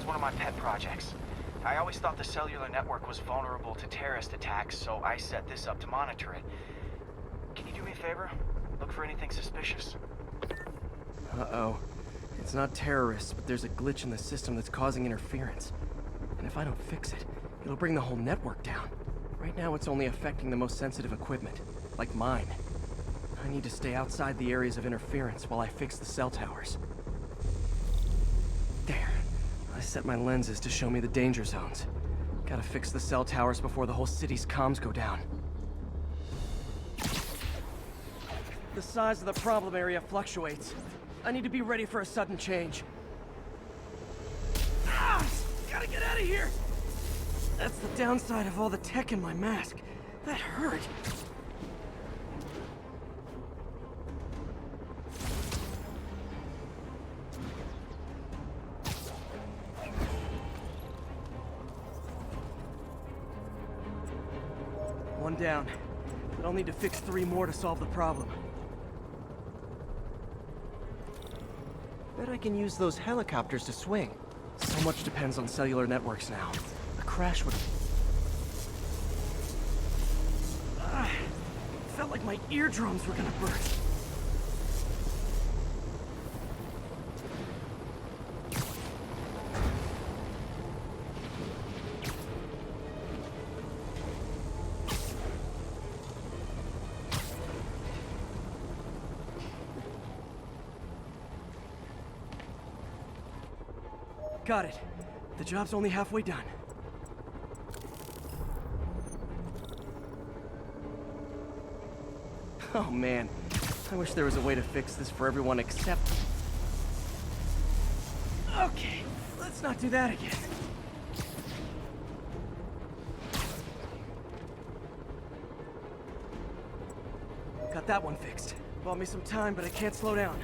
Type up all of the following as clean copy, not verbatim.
one of my pet projects. I always thought the cellular network was vulnerable to terrorist attacks, so I set this up to monitor it. Can you do me a favor? Look for anything suspicious. Uh-oh. It's not terrorists, but there's a glitch in the system that's causing interference. And if I don't fix it, it'll bring the whole network down. Right now it's only affecting the most sensitive equipment, like mine. I need to stay outside the areas of interference while I fix the cell towers. There. I set my lenses to show me the danger zones. Gotta fix the cell towers before the whole city's comms go down. The size of the problem area fluctuates. I need to be ready for a sudden change. Ah! Gotta get out of here! That's the downside of all the tech in my mask. That hurt. One down, but I'll need to fix 3 more to solve the problem. Bet I can use those helicopters to swing. So much depends on cellular networks now. A crash would... Felt like my eardrums were gonna burst. Got it. The job's only halfway done. Oh man, I wish there was a way to fix this for everyone except... Okay, let's not do that again. Got that one fixed. Bought me some time, but I can't slow down.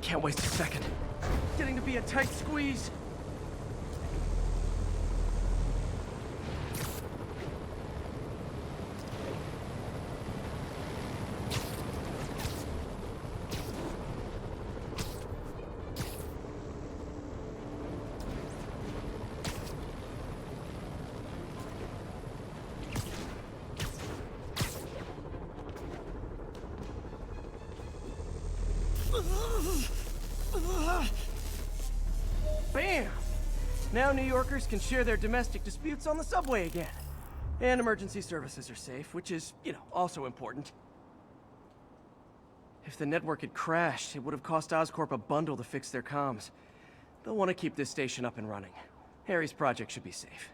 Can't waste a second. Getting to be a tight squeeze. Bam! Now New Yorkers can share their domestic disputes on the subway again. And emergency services are safe, which is, also important. If the network had crashed, it would have cost Oscorp a bundle to fix their comms. They'll want to keep this station up and running. Harry's project should be safe.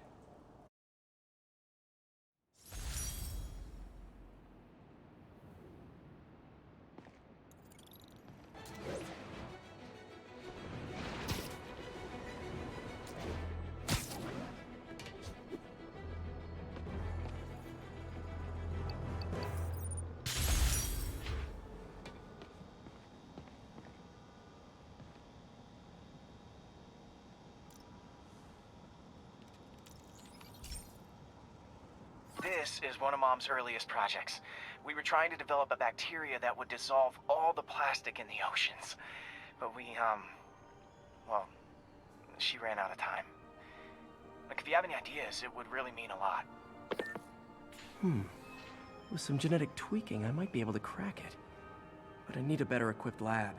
This is one of Mom's earliest projects. We were trying to develop a bacteria that would dissolve all the plastic in the oceans. But well, she ran out of time. Like, if you have any ideas, it would really mean a lot. With some genetic tweaking, I might be able to crack it. But I need a better equipped lab.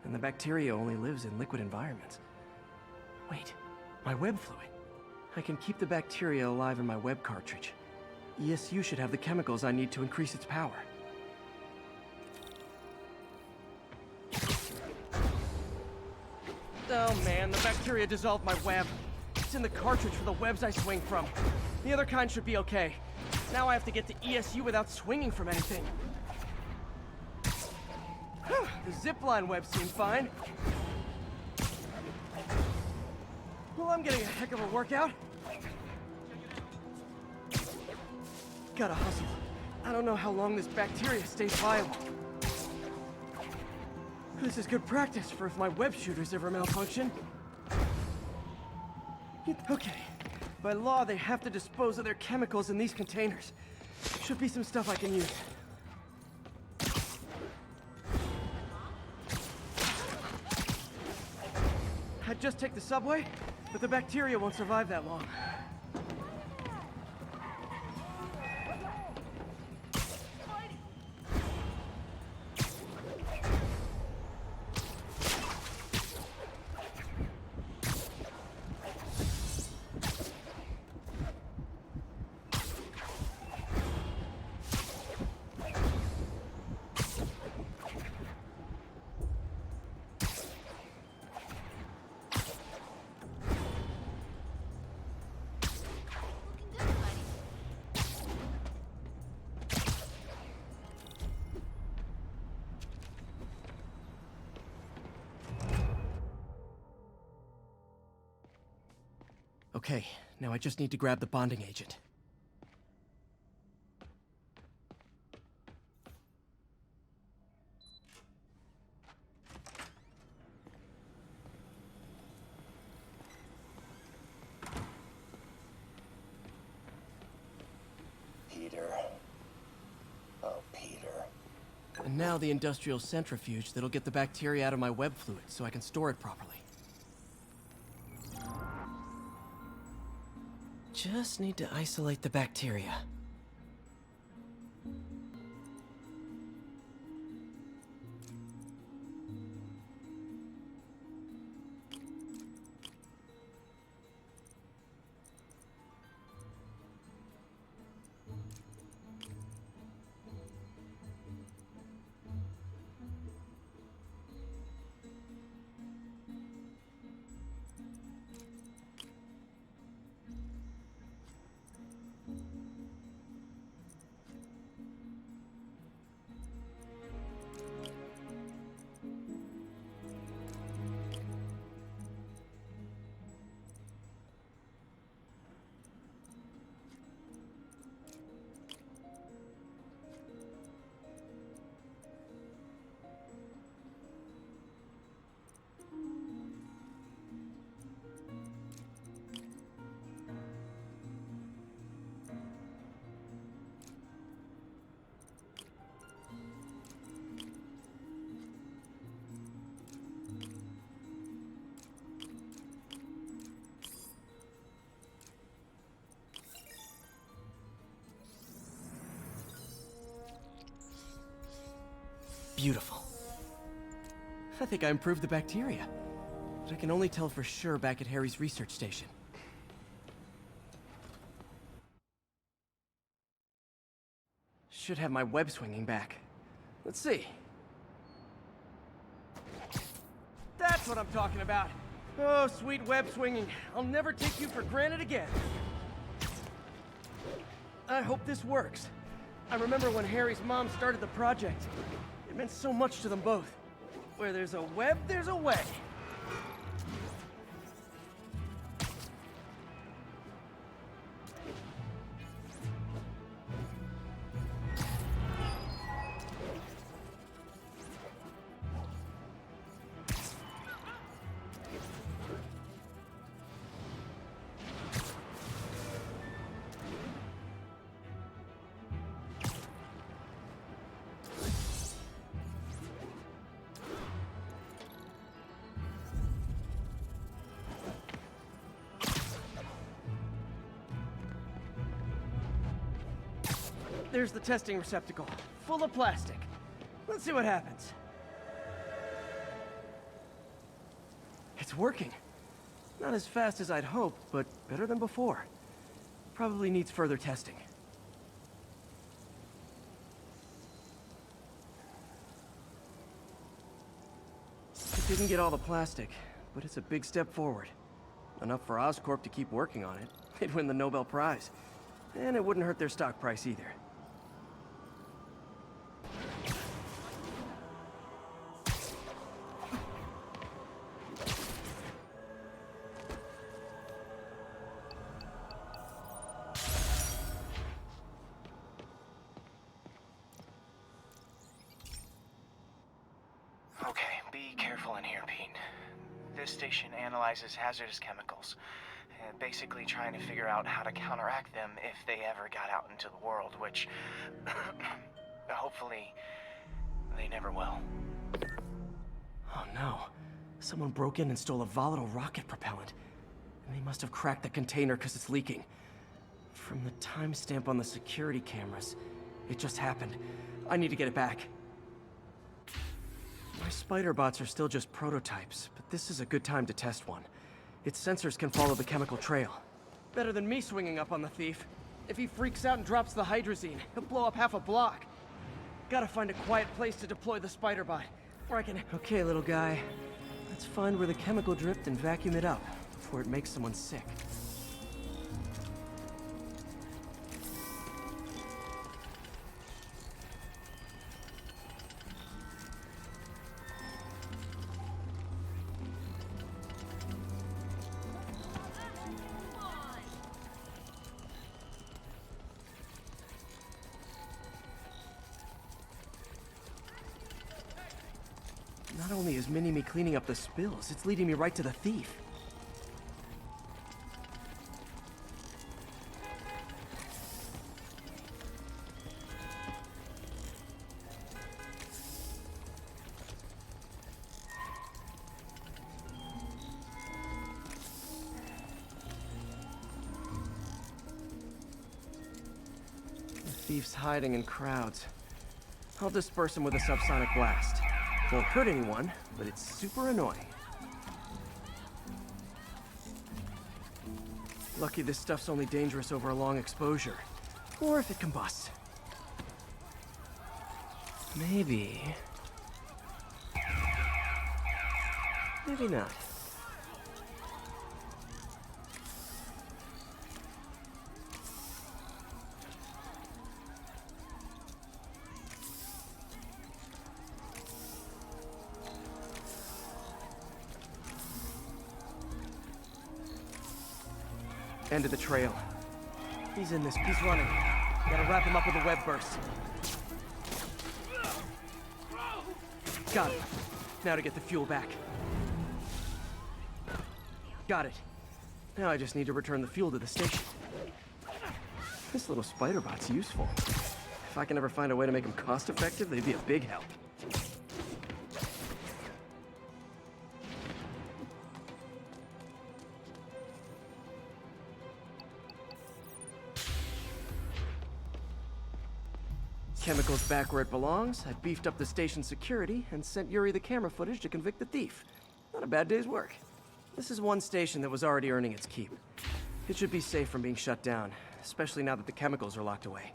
And the bacteria only lives in liquid environments. Wait, my web fluid. I can keep the bacteria alive in my web cartridge. ESU should have the chemicals I need to increase its power. Oh man, the bacteria dissolved my web. It's in the cartridge for the webs I swing from. The other kind should be okay. Now I have to get to ESU without swinging from anything. The zipline webs seem fine. Well, I'm getting a heck of a workout. Gotta hustle. I don't know how long this bacteria stays viable. This is good practice for if my web shooters ever malfunction. Okay. By law, they have to dispose of their chemicals in these containers. Should be some stuff I can use. I'd just take the subway, but the bacteria won't survive that long. Okay, now I just need to grab the bonding agent. Peter. Oh, Peter. And now the industrial centrifuge that'll get the bacteria out of my web fluid so I can store it properly. Just need to isolate the bacteria. Beautiful. I think I improved the bacteria, but I can only tell for sure back at Harry's research station. Should have my web swinging back. Let's see. That's what I'm talking about. Oh, sweet web swinging. I'll never take you for granted again. I hope this works. I remember when Harry's mom started the project. It meant so much to them both. Where there's a web, there's a way. There's the testing receptacle, full of plastic. Let's see what happens. It's working. Not as fast as I'd hoped, but better than before. Probably needs further testing. It didn't get all the plastic, but it's a big step forward. Enough for Oscorp to keep working on it. They'd win the Nobel Prize. And it wouldn't hurt their stock price either. Okay, be careful in here, Pete. This station analyzes hazardous chemicals, basically trying to figure out how to counteract them if they ever got out into the world, which hopefully they never will. Oh no. Someone broke in and stole a volatile rocket propellant. And they must have cracked the container because it's leaking. From the timestamp on the security cameras, it just happened. I need to get it back. My spider bots are still just prototypes, but this is a good time to test one. Its sensors can follow the chemical trail. Better than me swinging up on the thief. If he freaks out and drops the hydrazine, he'll blow up half a block. Gotta find a quiet place to deploy the spider bot, where I can... Okay, little guy. Let's find where the chemical dripped and vacuum it up before it makes someone sick. Not only is Mini-Me cleaning up the spills, it's leading me right to the thief. The thief's hiding in crowds. I'll disperse him with a subsonic blast. Won't hurt anyone, but it's super annoying. Lucky this stuff's only dangerous over a long exposure. Or if it combusts. Maybe... maybe not. End of the trail. He's in this. He's running. Gotta wrap him up with a web burst. Got it. Now to get the fuel back. Got it. Now I just need to return the fuel to the station. This little spider bot's useful. If I can ever find a way to make them cost-effective, they'd be a big help. Chemicals back where it belongs. I beefed up the station's security and sent Yuri the camera footage to convict the thief. Not a bad day's work. This is one station that was already earning its keep. It should be safe from being shut down, especially now that the chemicals are locked away.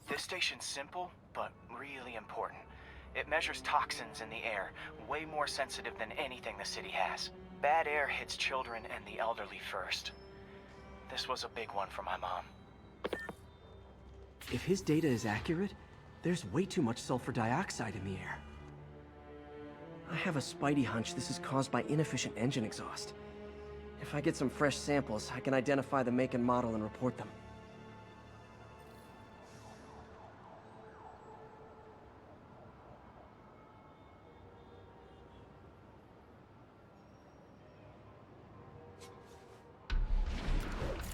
This station's simple, but really important. It measures toxins in the air, way more sensitive than anything the city has. Bad air hits children and the elderly first. This was a big one for my mom. If his data is accurate, there's way too much sulfur dioxide in the air. I have a spidey hunch this is caused by inefficient engine exhaust. If I get some fresh samples, I can identify the make and model and report them.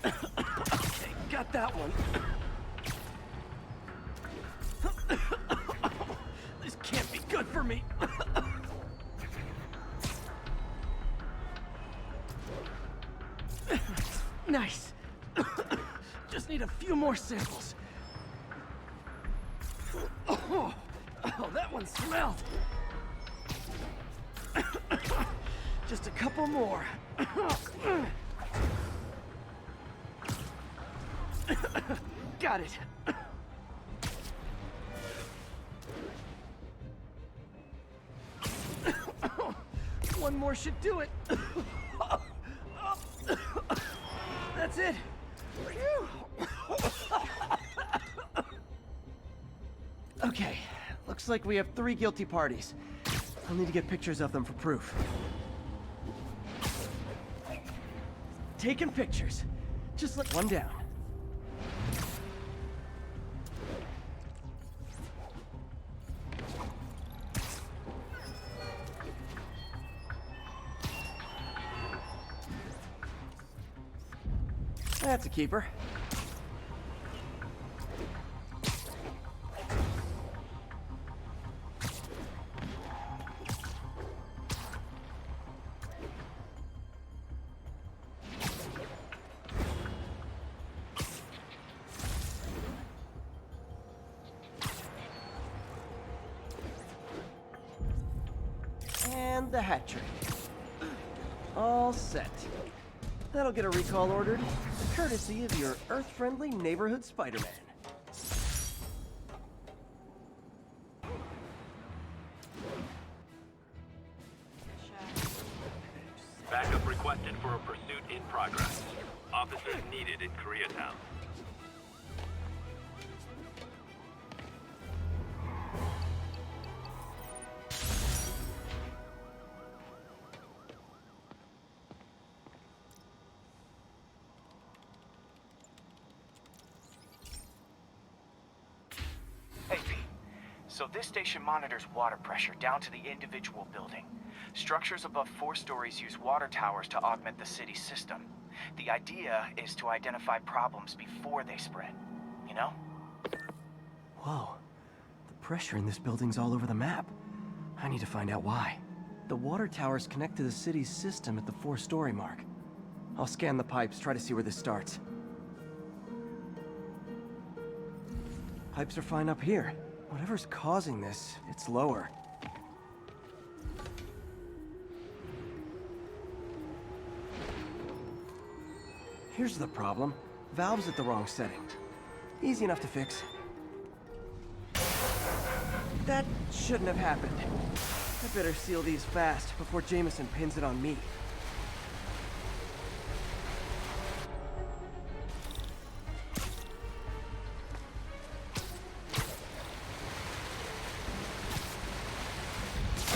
Okay, got that one. This can't be good for me. Nice. Just need a few more samples. Oh, that one smelled. Just a couple more. Got it. One more should do it. That's it. Okay, looks like we have 3 guilty parties. I'll need to get pictures of them for proof. Taking pictures. Just let one down. That's a keeper. And the hat trick. All set. That'll get a recall ordered, courtesy of your Earth-friendly neighborhood Spider-Man. Backup requested for a pursuit in progress. Officers needed in Koreatown. Hey, V. So this station monitors water pressure down to the individual building. Structures above 4 stories use water towers to augment the city's system. The idea is to identify problems before they spread, you know? Whoa. The pressure in this building's all over the map. I need to find out why. The water towers connect to the city's system at the 4-story mark. I'll scan the pipes, try to see where this starts. Pipes are fine up here. Whatever's causing this, it's lower. Here's the problem. Valve's at the wrong setting. Easy enough to fix. That shouldn't have happened. I better seal these fast before Jameson pins it on me.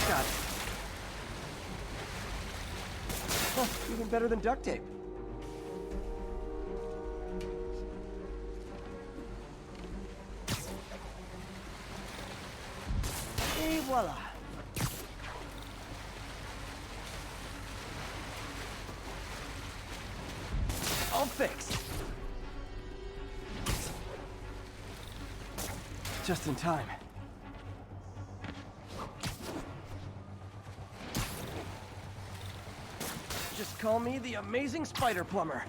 Got it. Huh, even better than duct tape. Et voila. All fixed. Just in time. Just call me the amazing spider plumber.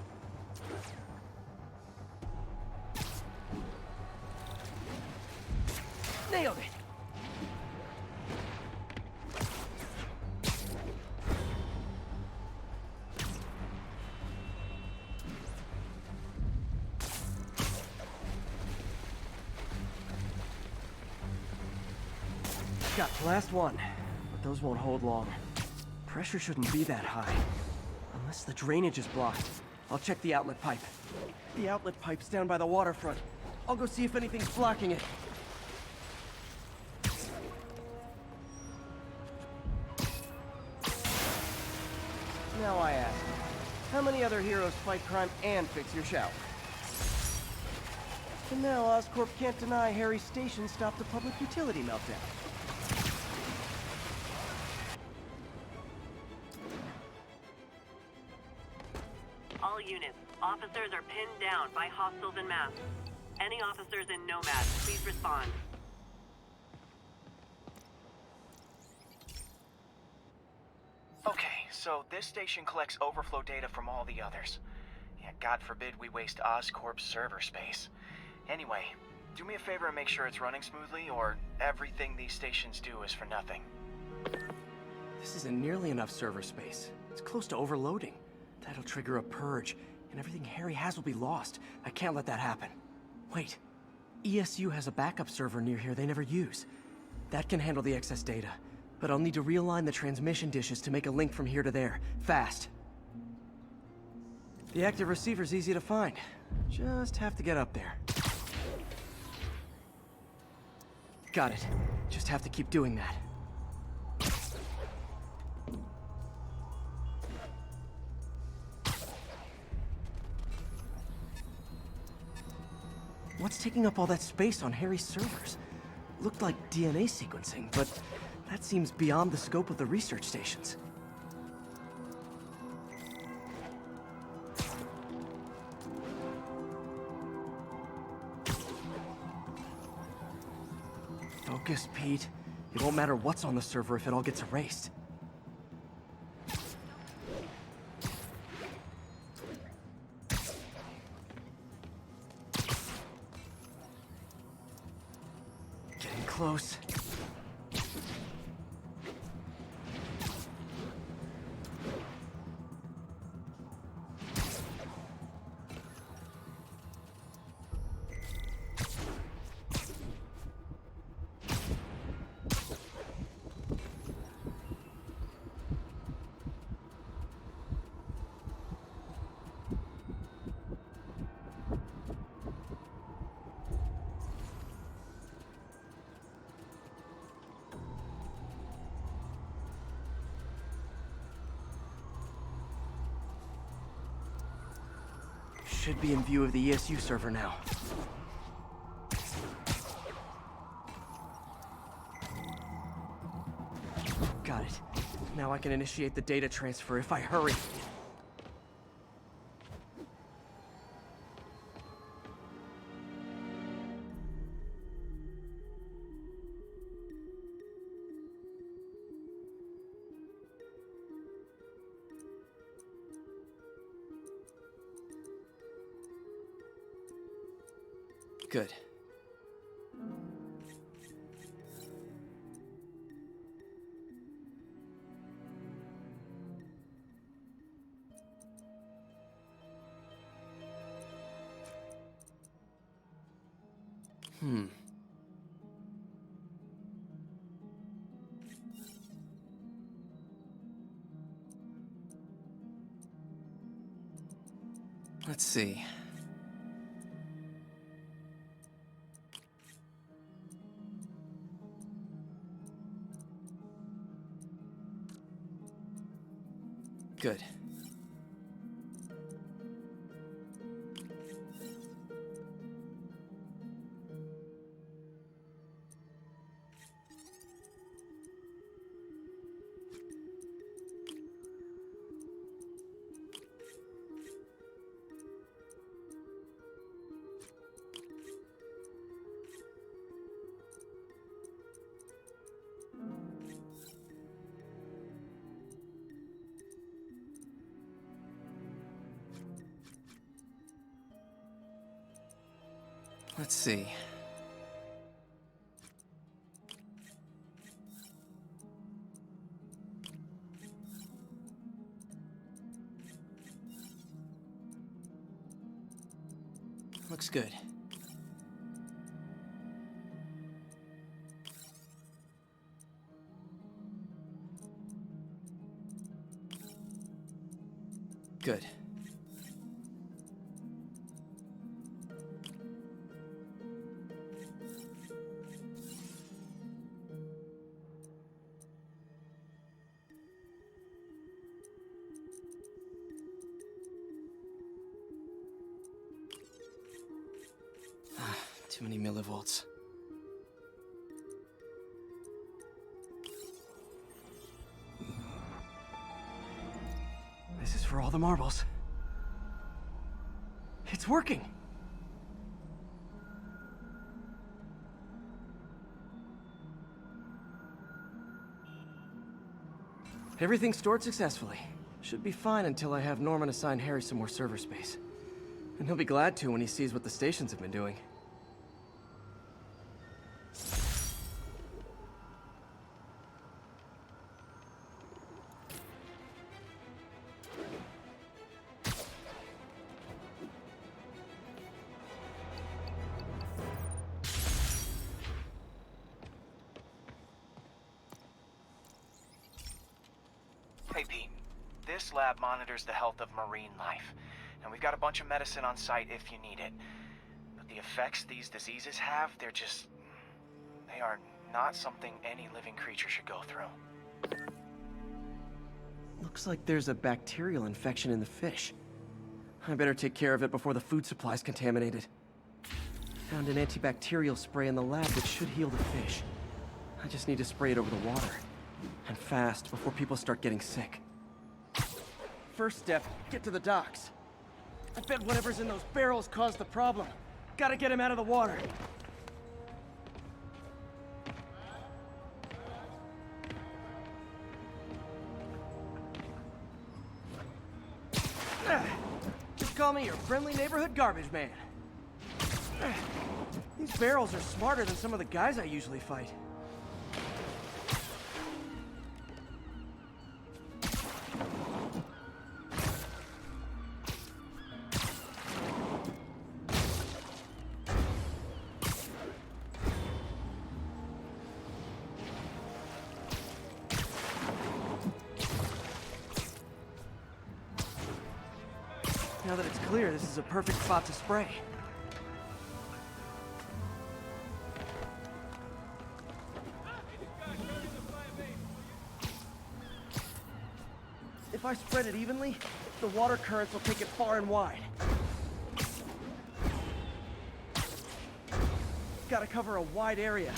Nailed it. Got the last one, but those won't hold long. Pressure shouldn't be that high. Unless the drainage is blocked. I'll check the outlet pipe. The outlet pipe's down by the waterfront. I'll go see if anything's blocking it. Now I ask, how many other heroes fight crime and fix your shower? And now Oscorp can't deny Harry's station stopped a public utility meltdown. All units, officers are pinned down by hostiles en masse. Any officers in Nomad, please respond. Okay, so this station collects overflow data from all the others. Yeah, God forbid we waste Oscorp's server space. Anyway, do me a favor and make sure it's running smoothly, or everything these stations do is for nothing. This isn't nearly enough server space. It's close to overloading. That'll trigger a purge, and everything Harry has will be lost. I can't let that happen. Wait. ESU has a backup server near here they never use. That can handle the excess data, but I'll need to realign the transmission dishes to make a link from here to there, fast. The active receiver's easy to find. Just have to get up there. Got it. Just have to keep doing that. What's taking up all that space on Harry's servers? Looked like DNA sequencing, but that seems beyond the scope of the research stations. Focus, Pete. It won't matter what's on the server if it all gets erased. Getting close. Should be in view of the ESU server now. Got it. Now I can initiate the data transfer if I hurry. Good. Let's see. Good. Let's see. Looks good. Good. Too many millivolts. This is for all the marbles. It's working! Everything stored successfully. Should be fine until I have Norman assign Harry some more server space. And he'll be glad to when he sees what the stations have been doing. Hey Pete, this lab monitors the health of marine life, and we've got a bunch of medicine on site if you need it. But the effects these diseases have, they are not something any living creature should go through. Looks like there's a bacterial infection in the fish. I better take care of it before the food supply's contaminated. Found an antibacterial spray in the lab that should heal the fish. I just need to spray it over the water. And fast, before people start getting sick. First step, get to the docks. I bet whatever's in those barrels caused the problem. Gotta get him out of the water. call me your friendly neighborhood garbage man. These barrels are smarter than some of the guys I usually fight. Now that it's clear, this is a perfect spot to spray. If I spread it evenly, the water currents will take it far and wide. Gotta cover a wide area.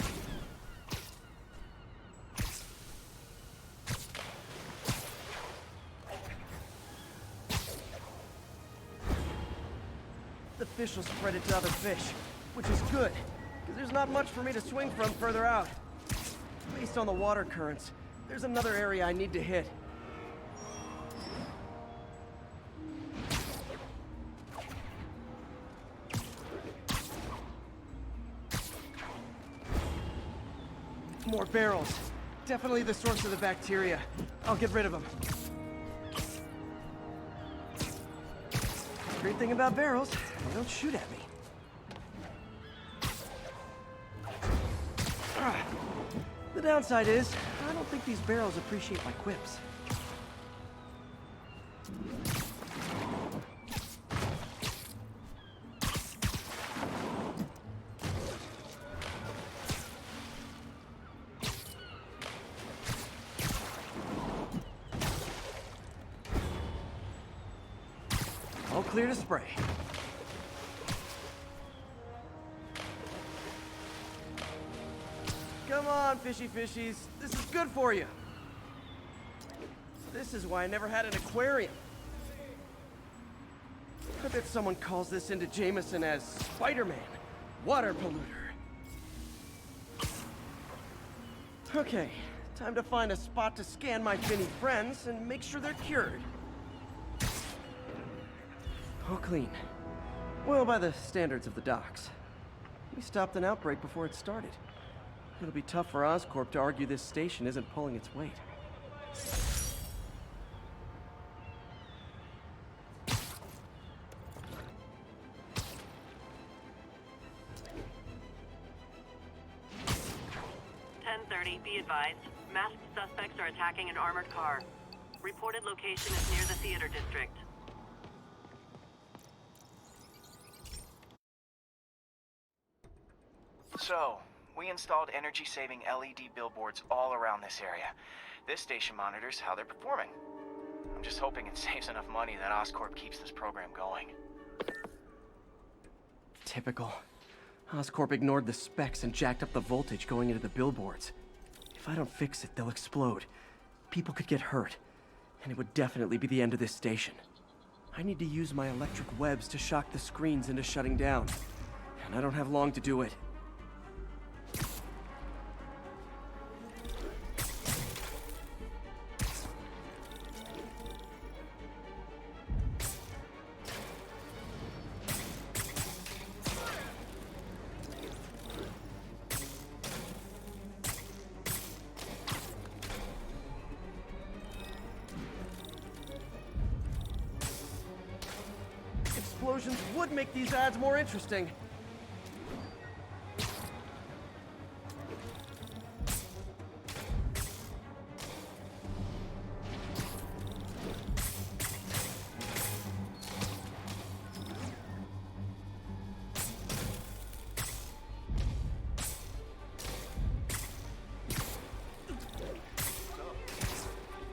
The fish will spread it to other fish, which is good, because there's not much for me to swing from further out. Based on the water currents, there's another area I need to hit. More barrels. Definitely the source of the bacteria. I'll get rid of them. Great thing about barrels, they don't shoot at me. The downside is, I don't think these barrels appreciate my quips. All clear to spray. Come on, fishy fishies. This is good for you. This is why I never had an aquarium. I bet someone calls this into Jameson as Spider-Man, water polluter. Okay, time to find a spot to scan my finny friends and make sure they're cured. All clean. Well, by the standards of the docks. We stopped an outbreak before it started. It'll be tough for Oscorp to argue this station isn't pulling its weight. Be advised, masked suspects are attacking an armored car. Reported location is near the theater district. So, we installed energy-saving LED billboards all around this area. This station monitors how they're performing. I'm just hoping it saves enough money that Oscorp keeps this program going. Typical. Oscorp ignored the specs and jacked up the voltage going into the billboards. If I don't fix it, they'll explode. People could get hurt. And it would definitely be the end of this station. I need to use my electric webs to shock the screens into shutting down. And I don't have long to do it. Explosions would make these ads more interesting.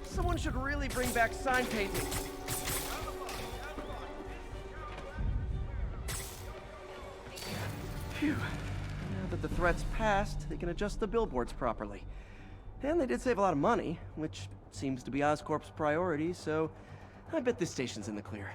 Someone should really bring back sign painting. Phew. Now that the threat's passed, they can adjust the billboards properly. And they did save a lot of money, which seems to be Oscorp's priority, so I bet this station's in the clear.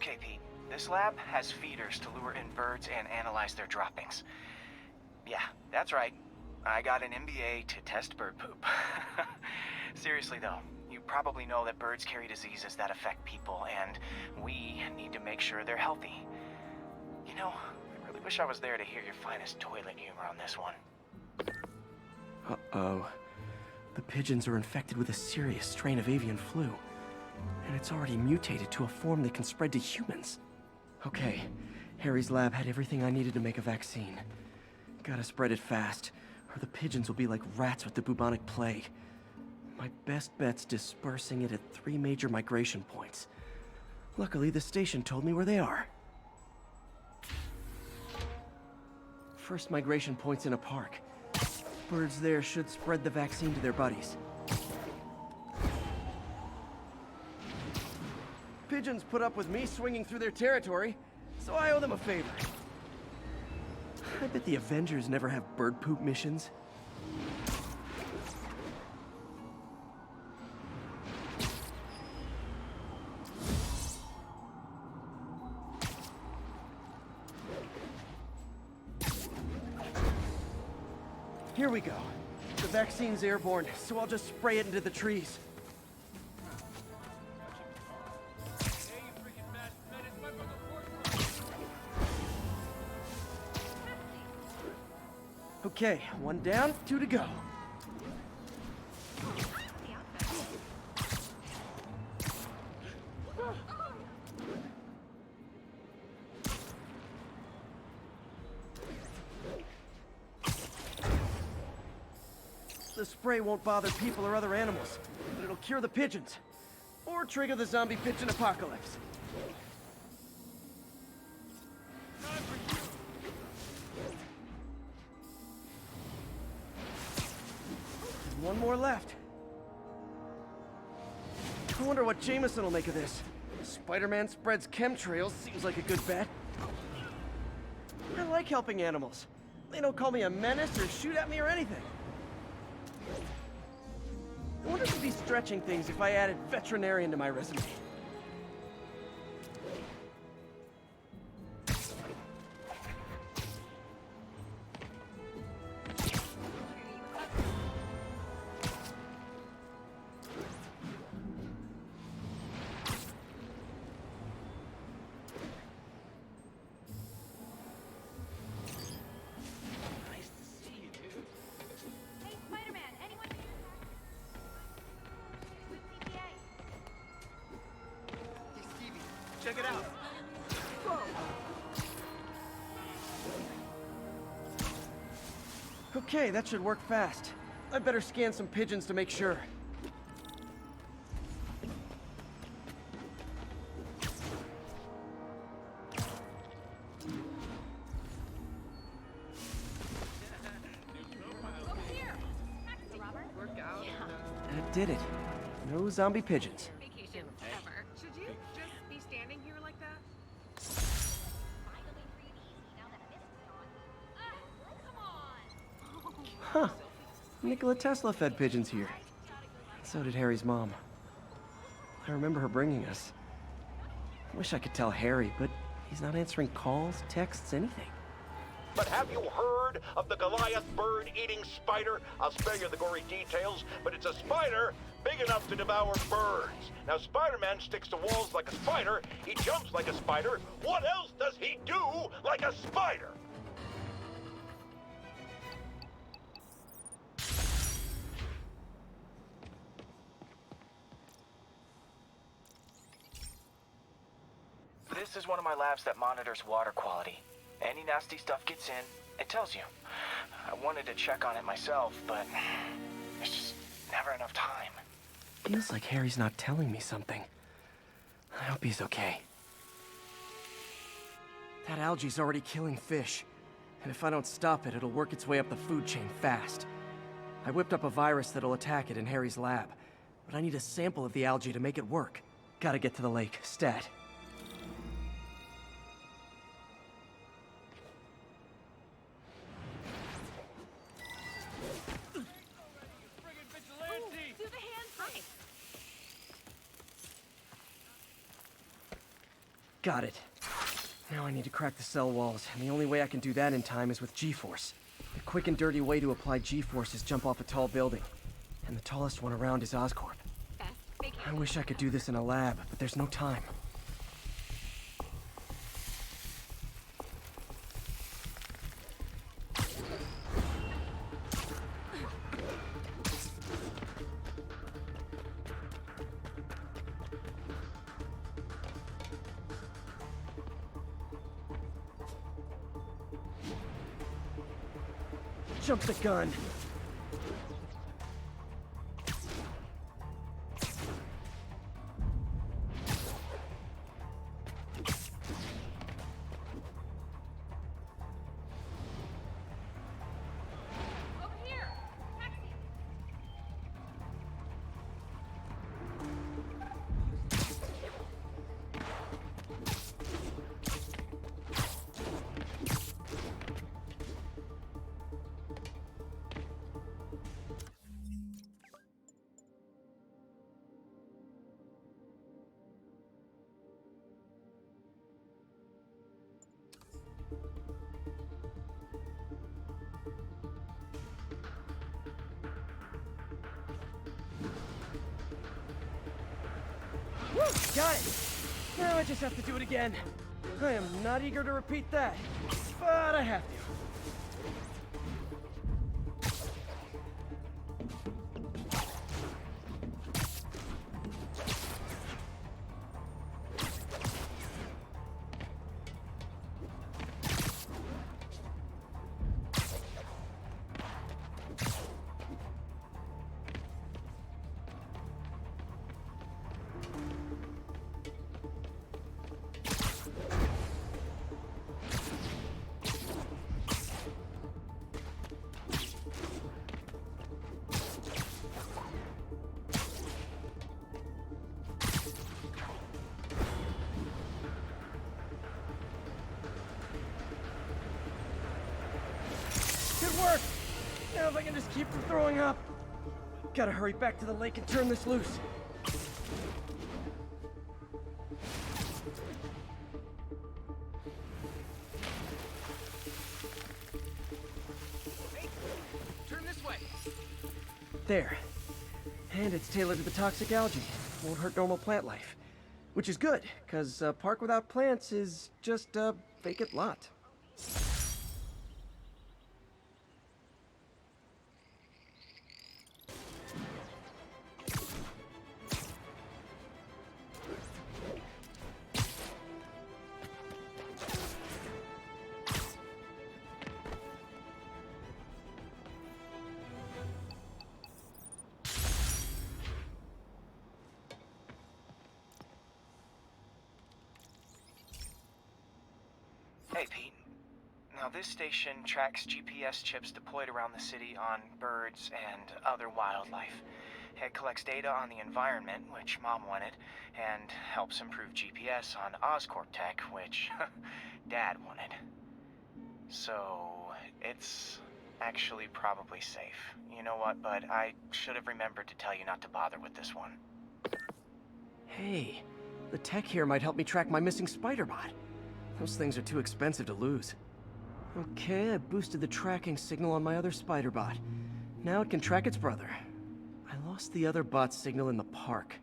Okay, Pete. This lab has feeders to lure in birds and analyze their droppings. Yeah, that's right. I got an MBA to test bird poop. Seriously though, you probably know that birds carry diseases that affect people, and we need to make sure they're healthy. You know, I really wish I was there to hear your finest toilet humor on this one. Uh-oh. The pigeons are infected with a serious strain of avian flu. And it's already mutated to a form that can spread to humans. Okay, Harry's lab had everything I needed to make a vaccine. Gotta spread it fast, or the pigeons will be like rats with the bubonic plague. My best bet's dispersing it at 3 major migration points. Luckily, the station told me where they are. First migration point's in a park. Birds there should spread the vaccine to their buddies. Pigeons put up with me swinging through their territory, so I owe them a favor. I bet the Avengers never have bird poop missions. Here we go. The vaccine's airborne, so I'll just spray it into the trees. Okay, 1 down, 2 to go. The spray won't bother people or other animals, but it'll cure the pigeons. Or trigger the zombie pigeon apocalypse. One more left. I wonder what Jameson will make of this. Spider-Man spreads chemtrails, seems like a good bet. I like helping animals. They don't call me a menace or shoot at me or anything. I wonder if I'd be stretching things if I added veterinarian to my resume. Check it out. Okay, that should work fast. I better scan some pigeons to make sure. That did it. No zombie pigeons. Vacation ever. Should you just be standing here like that? Huh. Nikola Tesla fed pigeons here. So did Harry's mom. I remember her bringing us. Wish I could tell Harry, but he's not answering calls, texts, anything. But have you heard of the Goliath bird-eating spider? I'll spare you the gory details, but it's a spider big enough to devour birds. Now, Spider-Man sticks to walls like a spider, he jumps like a spider. What else does he do like a spider? This is one of my labs that monitors water quality. Any nasty stuff gets in, it tells you. I wanted to check on it myself, but there's just never enough time. Feels like Harry's not telling me something. I hope he's okay. That algae's already killing fish. And if I don't stop it, it'll work its way up the food chain fast. I whipped up a virus that'll attack it in Harry's lab. But I need a sample of the algae to make it work. Gotta get to the lake, stat. Do the hand thing. Got it. Now I need to crack the cell walls, and the only way I can do that in time is with G-force. The quick and dirty way to apply G-force is jump off a tall building. And the tallest one around is Oscorp. I wish I could do this in a lab, but there's no time. Jump the gun. Over here! Taxi! Woo! Got it! Now I just have to do it again. I am not eager to repeat that, but I have to. Good work! Now if I can just keep from throwing up. Gotta hurry back to the lake and turn this loose. Hey, turn this way. There. And it's tailored to the toxic algae. Won't hurt normal plant life. Which is good, because a park without plants is just a vacant lot. Hey, Pete. Now, this station tracks GPS chips deployed around the city on birds and other wildlife. It collects data on the environment, which Mom wanted, and helps improve GPS on Oscorp tech, which Dad wanted. So, it's actually probably safe. You know what, bud? I should have remembered to tell you not to bother with this one. Hey, the tech here might help me track my missing spider bot. Those things are too expensive to lose. Okay, I boosted the tracking signal on my other spider bot. Now it can track its brother. I lost the other bot's signal in the park,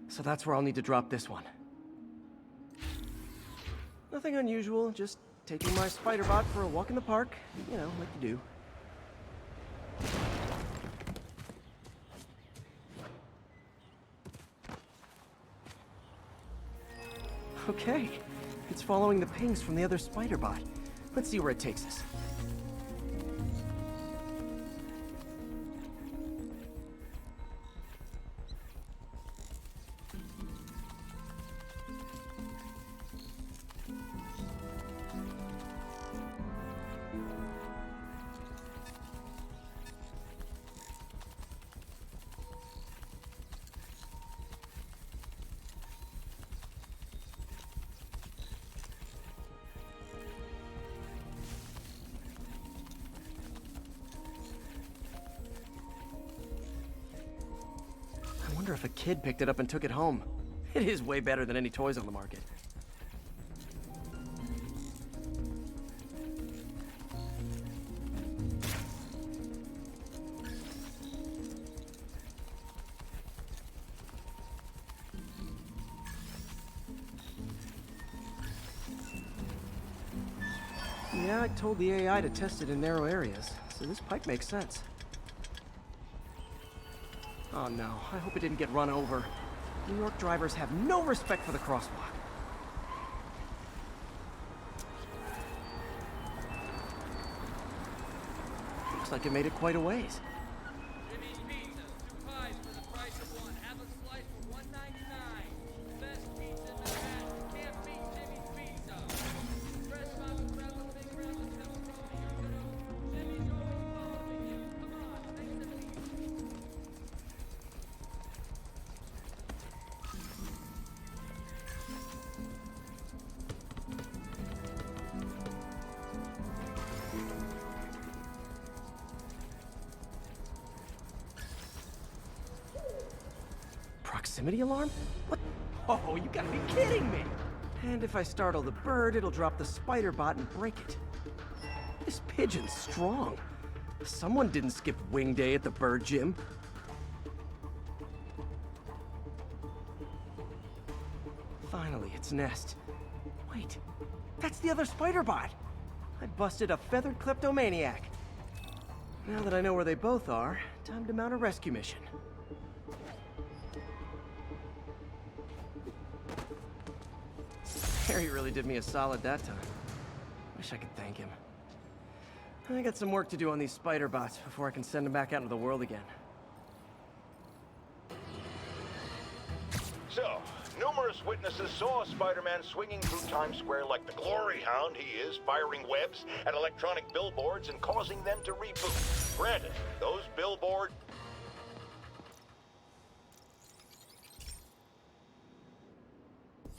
so that's where I'll need to drop this one. Nothing unusual, just taking my spider bot for a walk in the park. You know, like you do. Okay, it's following the pings from the other spider bot. Let's see where it takes us. I wonder if a kid picked it up and took it home. It is way better than any toys on the market. guy told the AI to test it in narrow areas, so this pipe makes sense. Oh no, I hope it didn't get run over. New York drivers have no respect for the crosswalk. Looks like it made it quite a ways. Jimmy's Pizza, 2 pies for the price of 1. Have a slice for $1.99. Best pizza in Manhattan. Can't beat Jimmy's Pizza. Fresh mozzarella, big round of pepperoni, or Jimmy's always following you. Come on, thanks to me. Proximity alarm? What? Oh, you gotta be kidding me! And if I startle the bird, it'll drop the spider bot and break it. This pigeon's strong. Someone didn't skip wing day at the bird gym. Finally, its nest. Wait, that's the other spider bot! I busted a feathered kleptomaniac. Now that I know where they both are, time to mount a rescue mission. Harry really did me a solid that time. Wish I could thank him. I got some work to do on these spider bots before I can send them back out into the world again. So, numerous witnesses saw Spider-Man swinging through Times Square like the glory hound he is, firing webs at electronic billboards and causing them to reboot. Granted, those billboards...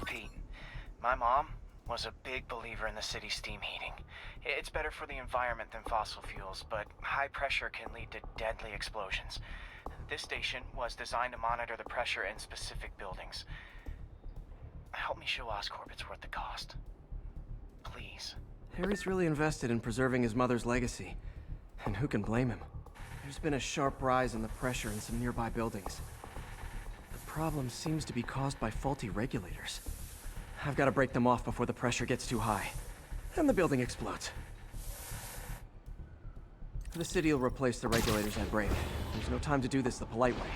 Pete, my mom was a big believer in the city's steam heating. It's better for the environment than fossil fuels, but high pressure can lead to deadly explosions. This station was designed to monitor the pressure in specific buildings. Help me show Oscorp it's worth the cost. Please. Harry's really invested in preserving his mother's legacy. And who can blame him? There's been a sharp rise in the pressure in some nearby buildings. The problem seems to be caused by faulty regulators. I've got to break them off before the pressure gets too high. And the building explodes. The city will replace the regulators I break. There's no time to do this the polite way.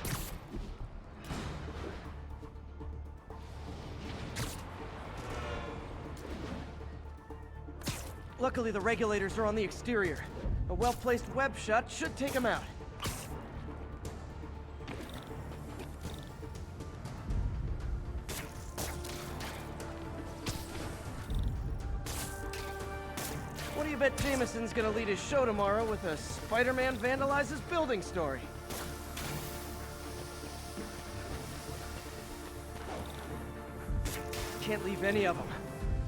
Luckily, the regulators are on the exterior. A well-placed web shot should take them out. What do you bet Jameson's gonna lead his show tomorrow with a Spider-Man vandalizes building story? Can't leave any of them.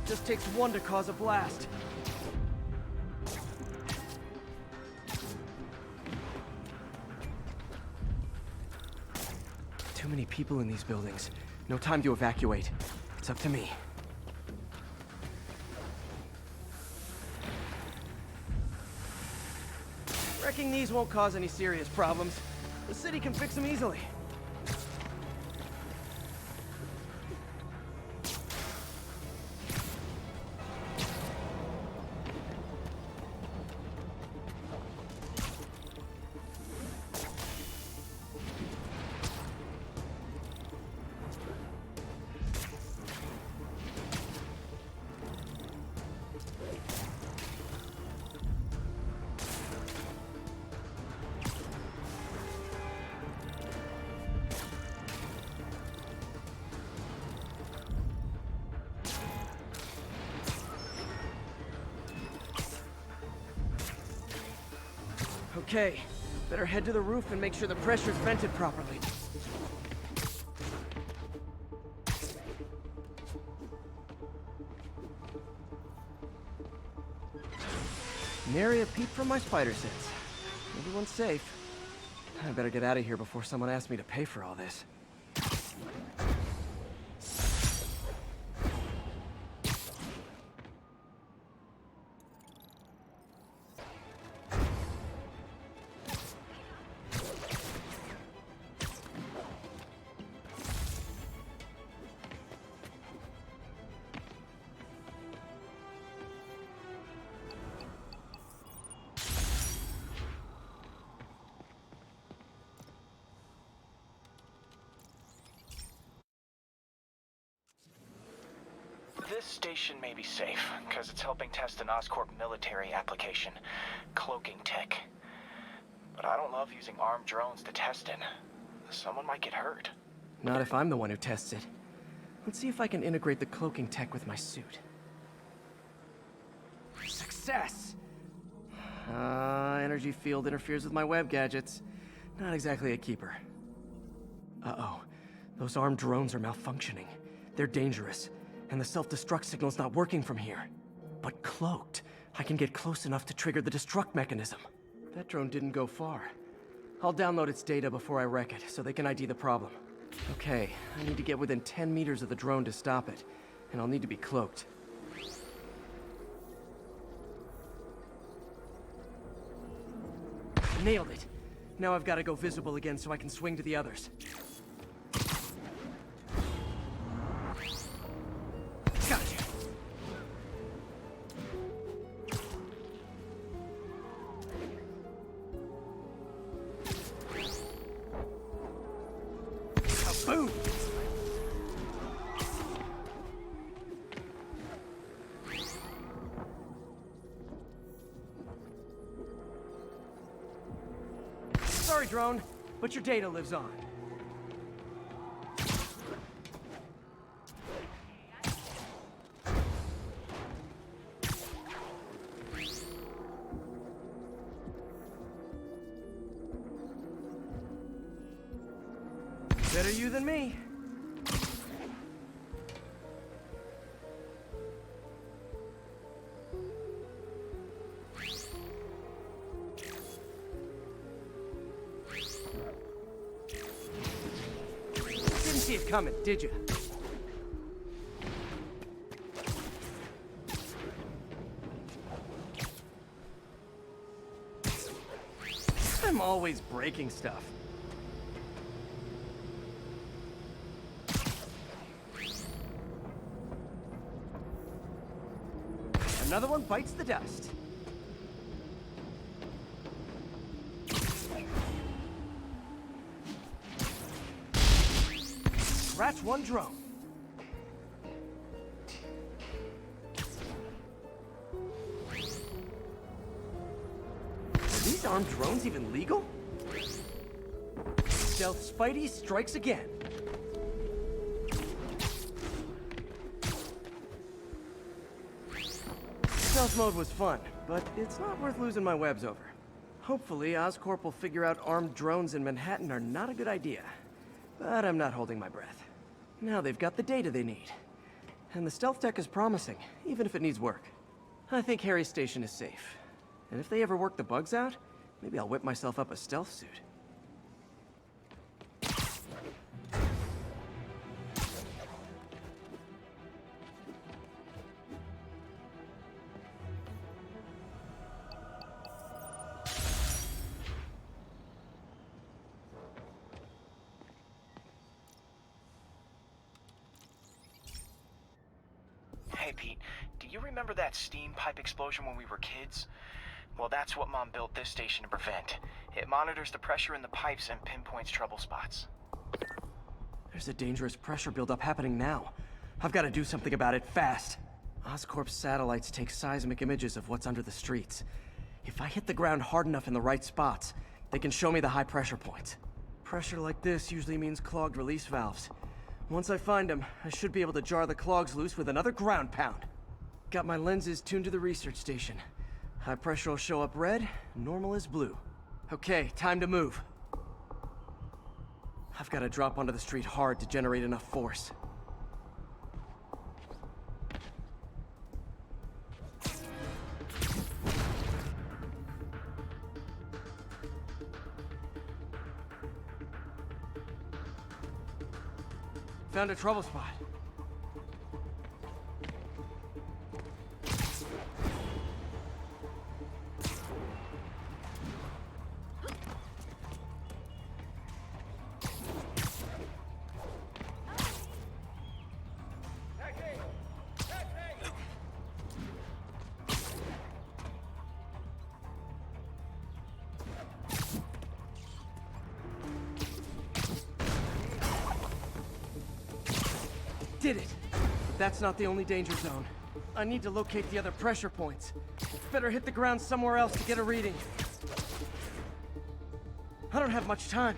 Just takes one to cause a blast. Too many people in these buildings. No time to evacuate. It's up to me. Wrecking these won't cause any serious problems. The city can fix them easily. Okay, better head to the roof and make sure the pressure's vented properly. Nary a peep from my spider sense. Everyone's safe. I better get out of here before someone asks me to pay for all this. This station may be safe, because it's helping test an Oscorp military application, cloaking tech. But I don't love using armed drones to test in. Someone might get hurt. Not if I'm the one who tests it. Let's see if I can integrate the cloaking tech with my suit. Success! Energy field interferes with my web gadgets. Not exactly a keeper. Uh-oh. Those armed drones are malfunctioning. They're dangerous, and the self-destruct signal's not working from here. But cloaked, I can get close enough to trigger the destruct mechanism. That drone didn't go far. I'll download its data before I wreck it, so they can ID the problem. Okay, I need to get within 10 meters of the drone to stop it, and I'll need to be cloaked. Nailed it! Now I've got to go visible again so I can swing to the others. Gotcha! Boom! Sorry, drone, but your data lives on. Better you than me. Didn't see it coming, did you? I'm always breaking stuff. Another one bites the dust. Scratch one drone. Are these armed drones even legal? Stealth Spidey strikes again. Stealth mode was fun, but it's not worth losing my webs over. Hopefully, Oscorp will figure out armed drones in Manhattan are not a good idea. But I'm not holding my breath. Now they've got the data they need. And the stealth tech is promising, even if it needs work. I think Harry's station is safe. And if they ever work the bugs out, maybe I'll whip myself up a stealth suit. Hey, Pete, do you remember that steam pipe explosion when we were kids? Well, that's what Mom built this station to prevent. It monitors the pressure in the pipes and pinpoints trouble spots. There's a dangerous pressure buildup happening now. I've got to do something about it fast. Oscorp's satellites take seismic images of what's under the streets. If I hit the ground hard enough in the right spots, they can show me the high pressure points. Pressure like this usually means clogged release valves. Once I find them, I should be able to jar the clogs loose with another ground pound. Got my lenses tuned to the research station. High pressure will show up red, normal is blue. Okay, time to move. I've got to drop onto the street hard to generate enough force. Found a trouble spot. Did it! That's not the only danger zone. I need to locate the other pressure points. Better hit the ground somewhere else to get a reading. I don't have much time.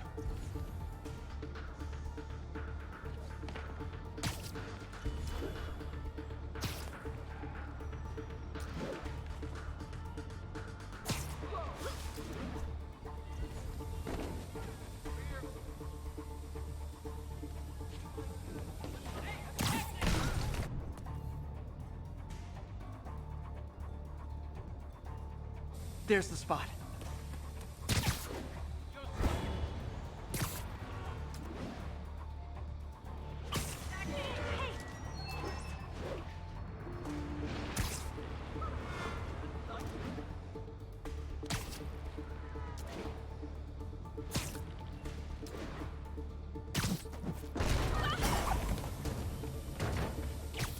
There's the spot.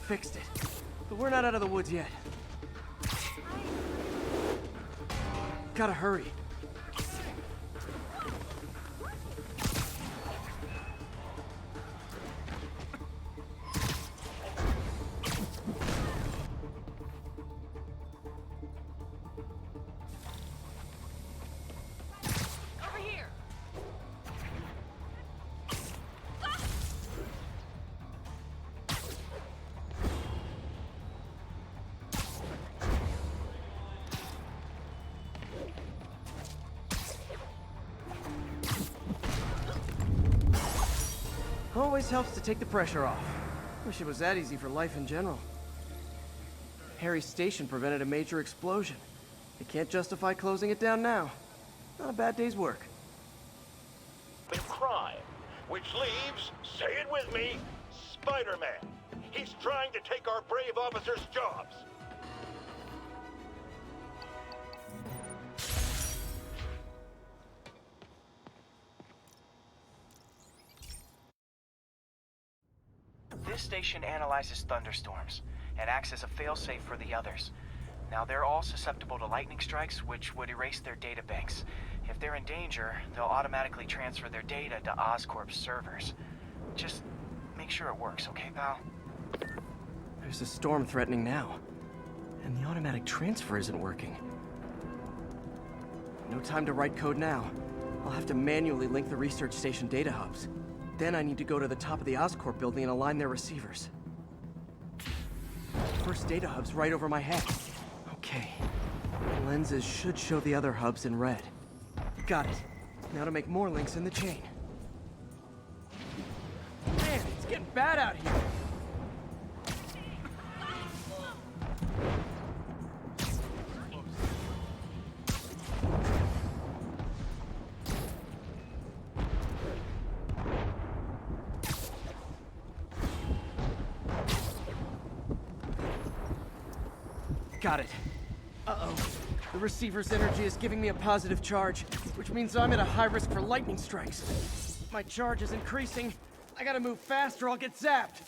Fixed it. But we're not out of the woods yet. Gotta hurry. Over here. Always helps to take the pressure off. Wish it was that easy for life in general. Harry's station prevented a major explosion. They can't justify closing it down now. Not a bad day's work. Crime, which leaves, say it with me, Spider-Man. He's trying to take our brave officers' jobs. This station analyzes thunderstorms and acts as a failsafe for the others. Now, they're all susceptible to lightning strikes, which would erase their databanks. If they're in danger, they'll automatically transfer their data to Oscorp's servers. Just make sure it works, okay, pal? There's a storm threatening now. And the automatic transfer isn't working. No time to write code now. I'll have to manually link the research station data hubs. Then I need to go to the top of the Oscorp building and align their receivers. First data hub's right over my head. Okay. Lenses should show the other hubs in red. Got it. Now to make more links in the chain. Man, it's getting bad out here. Got it. Uh-oh. The receiver's energy is giving me a positive charge, which means I'm at a high risk for lightning strikes. My charge is increasing. I gotta move fast or I'll get zapped.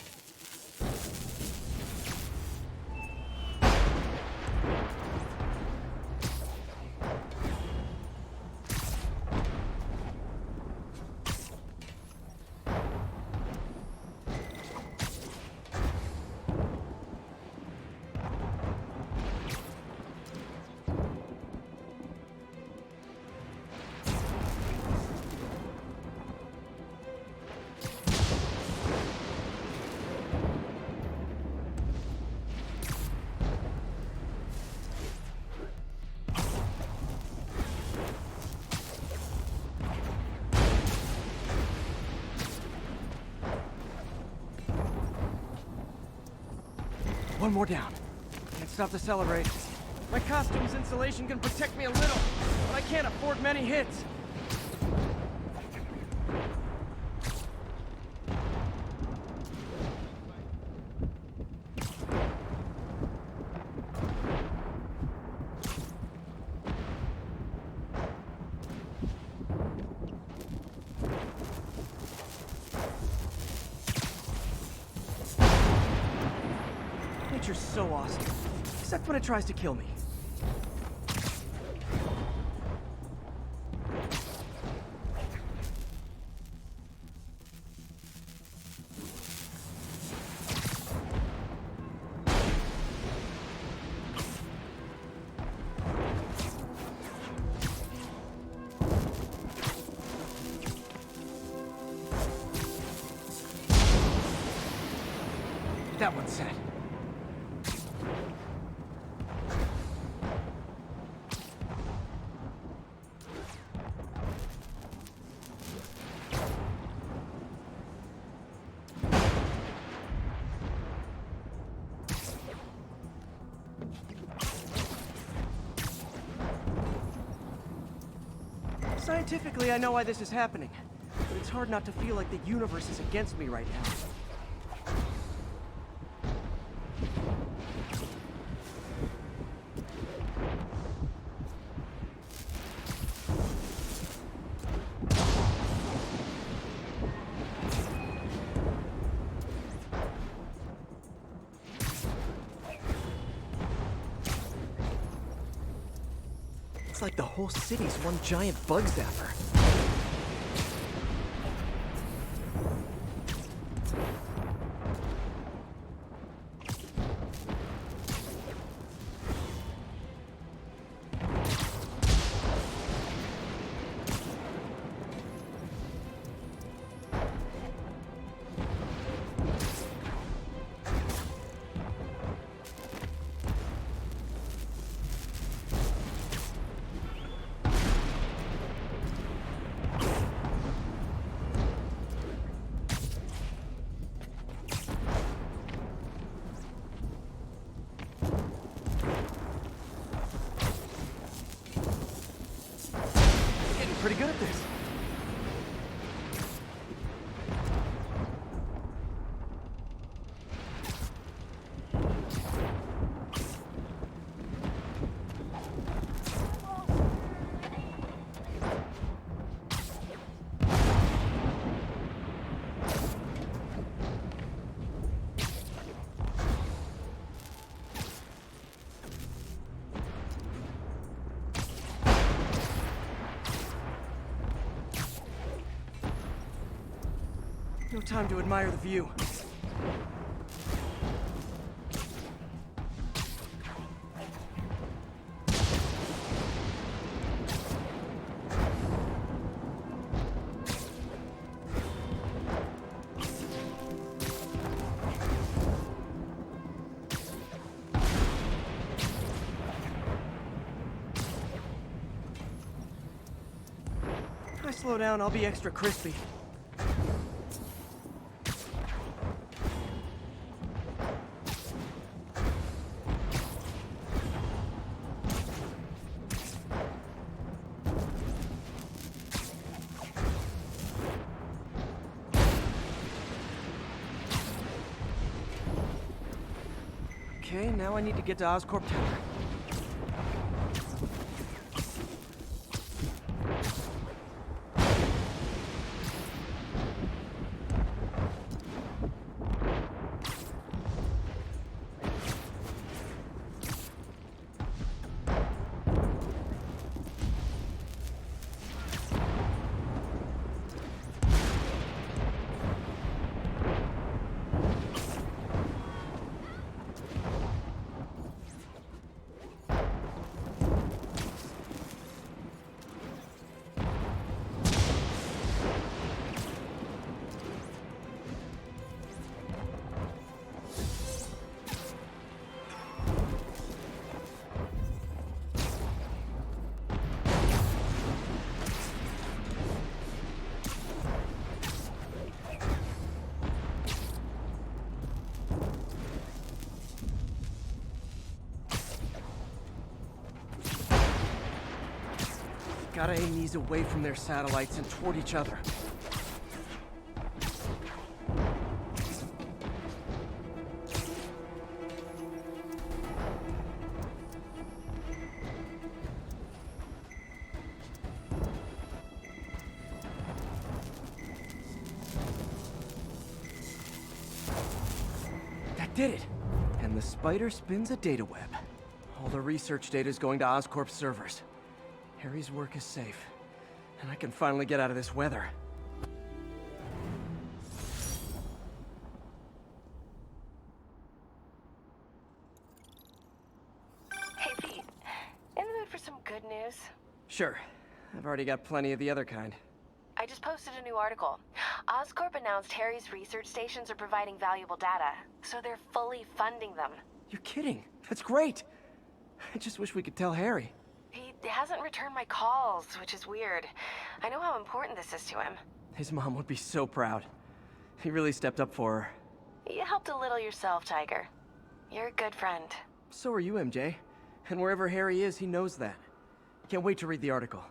One more down. Can't stop to celebrate. My costume's insulation can protect me a little, but I can't afford many hits. Nature's so awesome, except when it tries to kill me. That one's set. Scientifically, I know why this is happening, but it's hard not to feel like the universe is against me right now. It's like the whole city's one giant bug zapper. Pretty good at this. No time to admire the view. If I slow down, I'll be extra crispy. Okay, now I need to get to Oscorp Tower. Gotta aim these away from their satellites and toward each other. That did it! And the spider spins a data web. All the research data is going to Oscorp's servers. Harry's work is safe, and I can finally get out of this weather. Hey, Pete. In the mood for some good news? Sure. I've already got plenty of the other kind. I I just posted a new article. Oscorp announced Harry's research stations are providing valuable data, so they're fully funding them. You're kidding. That's great. I just wish we could tell Harry. He hasn't returned my calls, which is weird. I know how important this is to him. His mom would be so proud. He really stepped up for her. You helped a little yourself, Tiger. You're a good friend. So are you, MJ. And wherever Harry is, he knows that. Can't wait to read the article.